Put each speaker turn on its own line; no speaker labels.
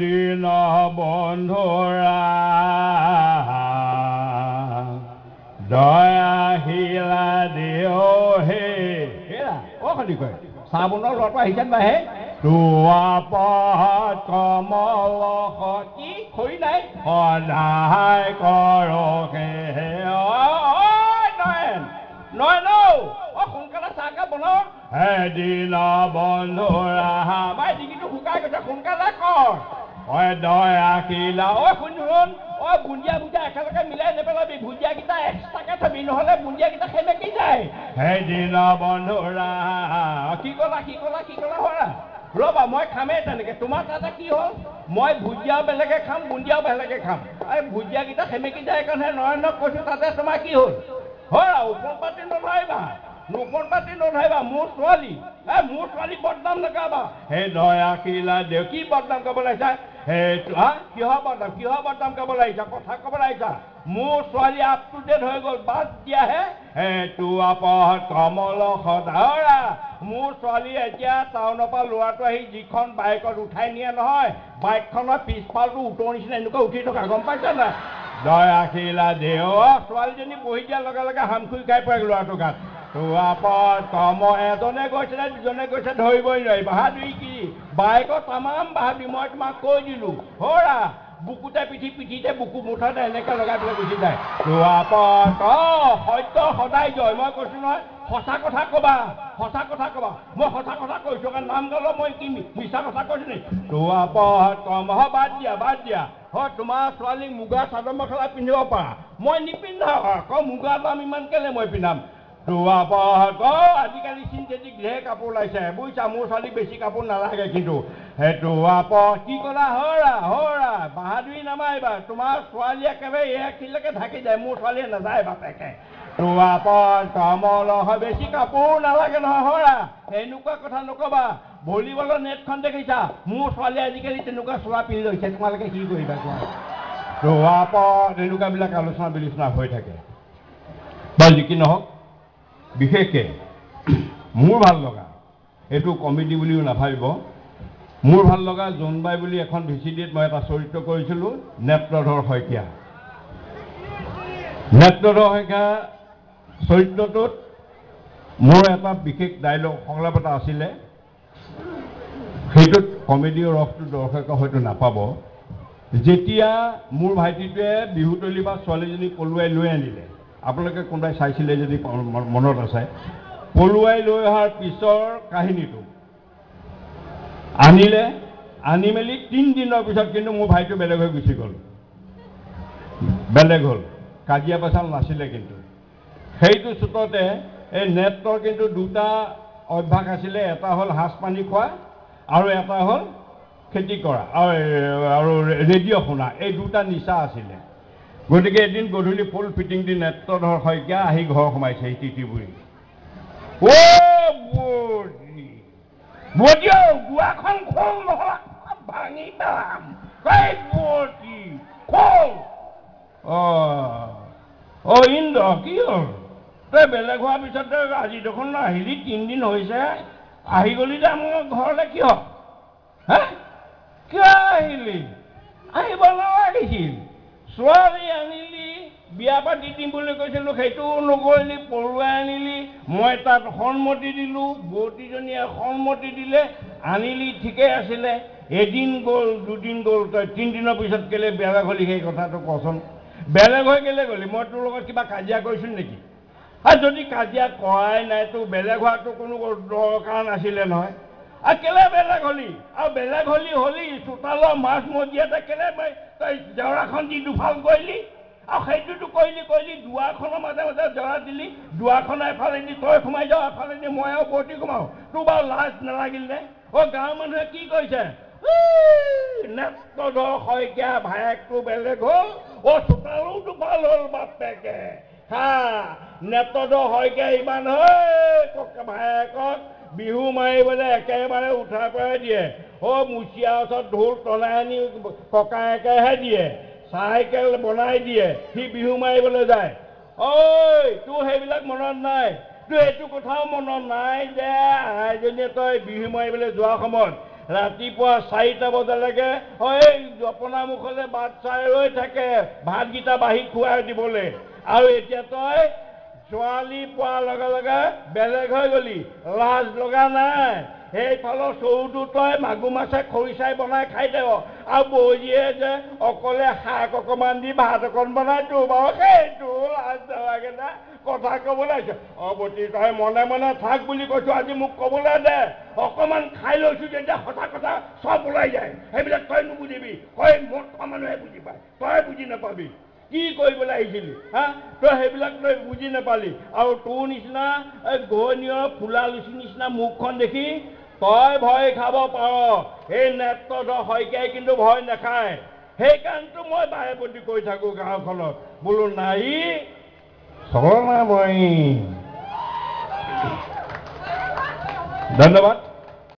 দিন বন্ধুৰা দয়াশীলা দেও হে অখনি কয় চাবোনৰ ল'ৰাটো আহিছেন বাহে তোৱা পহত কমল কি খৰি নাই সদায় কৰকে নয়ন সোনকালে চাহকাপ বনাও এদিন বন্ধুৰা মাই ডিঙিটো শুকাই গৈছে সোনকালে কৰ দয়াশীলা শুন বুন্দিয়া বুন্দিয়া একেলগে মিলাই নেপেলাবি ভুজিয়াকেইটা এক্সট্ৰাকে থবি নহ'লে বুন্দিয়াকেইটা সেমেকি যায় সেইদিন বন্ধুৰা কি ক'লা হৰা ৰ'বা মই খামেই তেনেকৈ তোমাৰ তাতে কি হ'ল মই ভুজিয়াও বেলেগে খাম বুন্দিয়াও বেলেগে খাম এই ভুজিয়াকেইটা সেমেকি যায় কাৰণে নয়নক কৈছোঁ তাতে তোমাৰ কি হ'ল হৰা ওপৰ পাতি নধৰিবা মোৰ ছোৱালী বদনাম নকৰাবা সেই দয়াশীলা দেউ কি বদনাম কৰিব লাগিছা সেইটো কিহৰ বদনাম কৰিব লাগিছা কথা ক'ব লাগিছা মোৰ ছোৱালী আপ টু ডেট হৈ গ'ল বাদ দিয়াহে সেইটো আপহত কমল সদায়ৰা মোৰ ছোৱালী এতিয়া টাউনৰ পৰা ল'ৰাটো আহি যিখন বাইকত উঠাই নিয়ে নহয় বাইকখনৰ পিছফালটো উঠৰ নিচিনা এনেকুৱা উঠি থকা গম পাইছা নাই দয়াশীলা দেউ ছোৱালীজনী বহি দিয়াৰ লগে লগে হামখুৰি খাই পৰে ল'ৰাটোৰ গাত কম এজনে গৈছে নে দুজনে গৈছে ধৰিবই নোৱাৰি বাহাদুৰি কি বাইকত তামাম বাহাদুৰি মই তোমাক কৈ দিলোঁ হৰা বুকুতে পিঠিতে বুকু মুঠতে এনেকৈ লগাই পেলাই গুচি যায় সত্য সদায় জয় মই কৈছোঁ নহয় সঁচা কথা ক'বা মই সঁচা কথা কৈছোঁ কাৰণ নাম গালো মই কি মিছা কথা কৈছোঁ নি কম বাদ দিয়া তোমাৰ ছোৱালীক মুগা চাদৰ মেখেলা পিন্ধিব পাৰা মই নিপিন্ধাওঁ আকৌ মুগা দাম ইমান কেলে মই পিন্ধাম আজিকালি চিন্থেটিক ঢেৰ কাপোৰ ওলাইছে বুজিছা মোৰ ছোৱালীক বেছি কাপোৰ নালাগে কিন্তু সেইটো কি ক'লা হৰা বাহাদুৰি নামাৰিবা তোমাৰ ছোৱালী একেবাৰে এইখিনিলৈকে ঢাকি যায় মোৰ ছোৱালীয়ে নাযায় বাপেকে কমল হয় বেছি কাপোৰ নালাগে নহয় হৰা এনেকুৱা কথা নক'বা ভলীবলৰ নেটখন দেখিছা মোৰ ছোৱালীয়ে আজিকালি তেনেকুৱা চোলা পিন্ধি লৈছে তোমালোকে কি কৰিবা কোৱা তেনেকুৱাবিলাক আলোচনা বিলোচনা হৈ থাকে বাৰু যি কি নহওক বিশেষকৈ মোৰ ভাল লগা এইটো কমেডি বুলিও নাভাবিব মোৰ ভাল লগা জোনবাই বুলি এখন ভিচিডিত মই এটা চৰিত্ৰ কৰিছিলোঁ নেত্ৰধৰ শইকীয়া চৰিত্ৰটোত মোৰ এটা বিশেষ ডাইলগ সংলাপ এটা আছিলে সেইটোত কমেডিৰ ৰসটো দৰ্শকে হয়তো নাপাব যেতিয়া মোৰ ভাইটিটোৱে বিহুতলী বা ছোৱালীজনী পলুৱাই লৈ আনিলে আপোনালোকে কোনোবাই চাইছিলে যদি মনত আছে পলুৱাই লৈ অহাৰ পিছৰ কাহিনীটো আনি মেলি 3 দিনৰ পিছত কিন্তু মোৰ ভাইটো বেলেগ হৈ গুচি গ'ল কাজিয়া পেচাল নাছিলে কিন্তু সেইটো চুটতে এই নেত্ৰৰ কিন্তু দুটা অভ্যাস আছিলে এটা হ'ল সাজ পানী খোৱা আৰু এটা হ'ল খেতি কৰা আৰু ৰেডিঅ' শুনা এই দুটা নিচা আছিলে গতিকে এদিন গধূলি ফুল ফিটিং দি নেত্ৰধৰ শইকীয়া আহি ঘৰ সোমাইছে এই তিতিবুৰি গুৱাখন খোল নহ'লে ভাঙি পেলাম ইন্দ্ৰ কি হ'ল তই বেলেগ হোৱাৰ পিছত আজি দেখোন আহিলি 3 দিন হৈছে আহি গলি যে মোৰ ঘৰলৈ কিয় আহিলি আহিব নালাগিছিল ছোৱালী আনিলি বিয়া পাতি দিম বুলি কৈছিলোঁ সেইটোও নকৰিলি পলুৱাই আনিলি মই তাত সন্মতি দিলোঁ বৌতীজনীয়ে সন্মতি দিলে আনিলি ঠিকেই আছিলে এদিন গ'ল 2 দিন গ'ল তই 3 দিনৰ পিছত কেলে বেলেগ হ'লি সেই কথাটো কচোন বেলেগ হৈ কেলে গ'লি মই তোৰ লগত কিবা কাজিয়া কৰিছোঁ নেকি আৰু যদি কাজিয়া কৰাই নাই তো বেলেগ হোৱাটো কোনো দৰকাৰ নাছিলে নহয় আৰু কেলে বেলেগ হ'লি আৰু বেলেগ হ'লি চোতালৰ মাছ মজিয়াতে কেলে তই জেওৰাখন দি দুফাল কৰিলি আৰু সেইটোতো কৰিলি দুৱাৰখনৰ মাজে জেওৰা দিলি দুৱাৰখনৰ এফালেদি তই সোমাই যাওঁ এফালেদি মই আৰু বৌতি সোমাওঁ তোৰ বাৰু লাজ নালাগিল নে গাঁৱৰ মানুহে কি কৈছে নেত্ৰধৰ শইকীয়া ভায়েকটো বেলেগ হ'ল চোতালো দুফাল হ'ল বাপেকে নেত্ৰধৰ শইকীয়া ইমান ভায়েকক বিহু মাৰিবলৈ একেবাৰে উঠাই পৰাই দিয়ে মুচিয়া ওচৰত ঢোল টনাই আনি ককায়েকেহে দিয়ে চাইকেল বনাই দিয়ে সি বিহু মাৰিবলৈ যায় তোৰ সেইবিলাক মনত নাই তোৰ এইটো কথাও মনত নাই যে আইজনীয়ে তই বিহু মাৰিবলৈ যোৱাৰ সময়ত ৰাতিপুৱা 4টা বজালৈকে এই জপনা মুখলে বাট চাই ৰৈ থাকে ভাতকেইটা বাঢ়ি খুৱাই দিবলৈ আৰু এতিয়া তই ছোৱালী পোৱাৰ লগে লগে বেলেগ হৈ গলি লাজ লগা নাই সেইফালৰ চৰুটো তই মাগুৰ মাছে খৰিচাই বনাই খাই দেৱ আৰু বৌজীয়ে যে অকলে শাক অকণমান দি ভাত অকণ বনাই তোৰ বাৰু সেইটো লাজ নালাগে না কথা ক'বলৈ আহিছে অৱতী তই মনে মনে থাক বুলি কৈছোঁ আজি মোক ক'বলৈ দে অকণমান খাই লৈছোঁ যেতিয়া সঁচা কথা চব ওলাই যায় সেইবিলাক তই নুবুজিবি তই মদ খোৱা মানুহে বুজি পায় তই বুজি নাপাবি কি কৰিবলৈ আহিছিলি হা তই সেইবিলাক তই বুজি নাপালি আৰু তোৰ নিচিনা এই গহনীয় ফুলা লুচি নিচিনা মুখখন দেখি তই ভয় খাব পাৰ এই নেত্ৰধৰ শইকীয়াই কিন্তু ভয় নাখায় সেইকাৰণেতো মই বাৰে প্ৰতি কৈ থাকোঁ গাঁওখনত বোলো নাৰী চলনা মই ধন্যবাদ